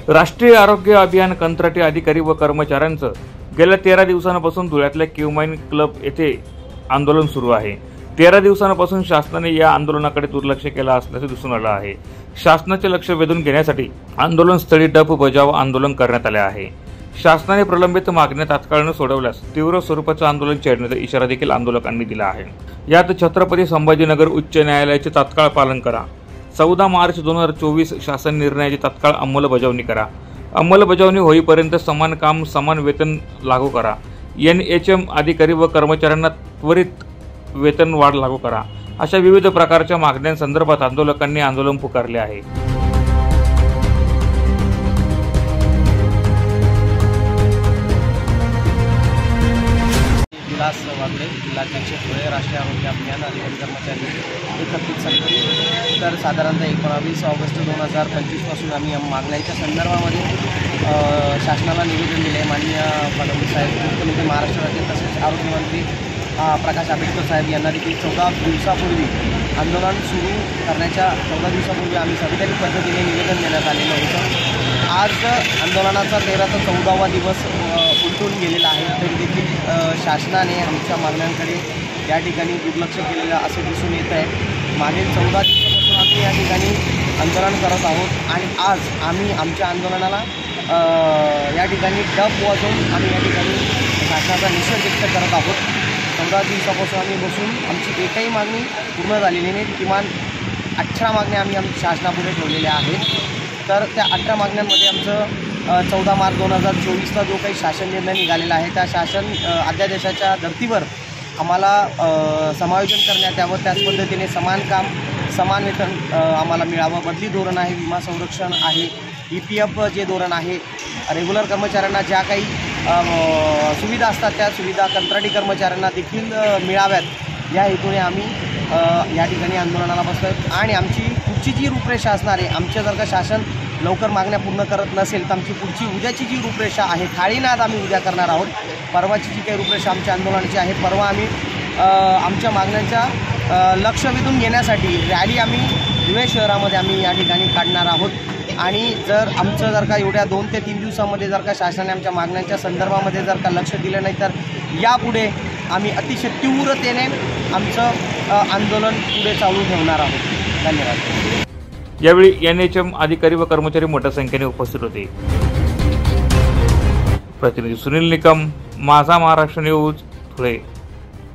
राष्ट्रीय आरोग्य अभियान कंत्राटी अधिकारी व कर्मचाऱ्यांचं गेल्या 13 दिवसांपासून धुळ्यातल्या क्युमाइन क्लब येथे आंदोलन सुरू आहे। 13 दिवसांपासून शासनाने या आंदोलनाकडे दुर्लक्ष केलं असल्याचे दिसून आलं आहे। शासनाचे लक्ष वेधून घेण्यासाठी आंदोलनस्थळी डप बजाव आंदोलन करण्यात आले आहे। शासनाने प्रलंबित मागण्या तात्काळ न सोडवल्यास तीव्र स्वरूपाचं आंदोलन छेडण्याचा इशारा देखील आंदोलकांनी दिला आहे। यात छत्रपती संभाजीनगर उच्च न्यायालयाचे तात्काळ पालन करा, 14 मार्च 2024 शासन निर्णयाची तात्काळ अंमलबजावणी करा, अंमलबजावणी होईपर्यंत समान काम समान वेतन लागू करा, NHM अधिकारी व कर्मचाऱ्यांना त्वरित वेतन वाढ लागू करा, अशा विविध प्रकारच्या मागण्यांसंदर्भात आंदोलकांनी आंदोलन पुकारले आहे। जिल्हाध्यक्ष धुळे राष्ट्रीय आरोग्य अभियान अधिकारी कर्मचारी एकत्रित संघटना तर साधारणतः 19 ऑगस्ट 2025 पासून आम्ही मागण्यांच्या संदर्भामध्ये शासनाला निवेदन दिले। माननीय फडणवीस साहेब, मुख्यमंत्री महाराष्ट्र राज्य तसेच आरोग्यमंत्री प्रकाश आंबेडकर साहेब यांना देखील 14 दिवसापूर्वी आंदोलन सुरू करण्याच्या 14 दिवसापूर्वी आम्ही संविधानिक पद्धतीने निवेदन देण्यात आलेलं होतं। आज आंदोलनाचा 13 ते 14वा दिवस उलटून गेलेला आहे, तरी देखील शासनाने आमच्या मागण्यांकडे या ठिकाणी दुर्लक्ष केलेलं असे दिसून येत आहे। मागील 14 दिवसापासून आम्ही या ठिकाणी आंदोलन करत आहोत आणि आज आम्ही आमच्या आंदोलनाला या ठिकाणी डप वाजवून आम्ही या ठिकाणी शासनाचा निषेध व्यक्त करत आहोत। 14 दिवसापासून आम्ही बसून आमची एकही मागणी पूर्ण झालेली नाही। किमान 18 मागण्या आम्ही शासनापुढे ठेवलेल्या आहेत। तर त्या 18 मागण्यांमध्ये आमचं 14 मार्च 2024चा जो काही शासन निर्णय निघालेला आहे त्या शासन अध्यादेशाच्या धर्तीवर आम्हाला समायोजन करण्यात यावं, त्याच पद्धतीने समान काम समान वेतन आम्हाला मिळावं, बदली धोरण आहे, विमा संरक्षण आहे, EPF जे धोरण आहे, रेग्युलर कर्मचाऱ्यांना ज्या काही सुविधा असतात त्या सुविधा कंत्राटी कर्मचाऱ्यांना देखील मिळाव्यात या हेतूने आम्ही या ठिकाणी आंदोलनाला बसलो। आणि आमची पुढची जी रूपरेषा असणार आहे, आमच्या जर का शासन लवकर मागण्या पूर्ण करत नसेल तर आमची पुढची उद्याची जी रूपरेषा आहे, थाळीनाद आम्ही उद्या करणार आहोत। परवाची जी काही रूपरेषा आमच्या आंदोलनाची आहे, परवा आम्ही आमच्या मागण्यांच्या लक्ष वेधून घेण्यासाठी रॅली आम्ही धुळे शहरामध्ये आम्ही या ठिकाणी काढणार आहोत। आणि जर का एवढ्या 2 ते 3 दिवसामध्ये जर का शासनाने आमच्या मागण्यांच्या संदर्भामध्ये जर का लक्ष दिलं नाही तर यापुढे आम्ही अतिशय तीव्रतेने आमचं आंदोलन पुढे चालू ठेवणार आहोत। धन्यवाद। यावेळी NHM अधिकारी व कर्मचारी मोठ्या संख्येने उपस्थित होते। प्रतिनिधी सुनील निकम, माझा महाराष्ट्र न्यूज, धुळे।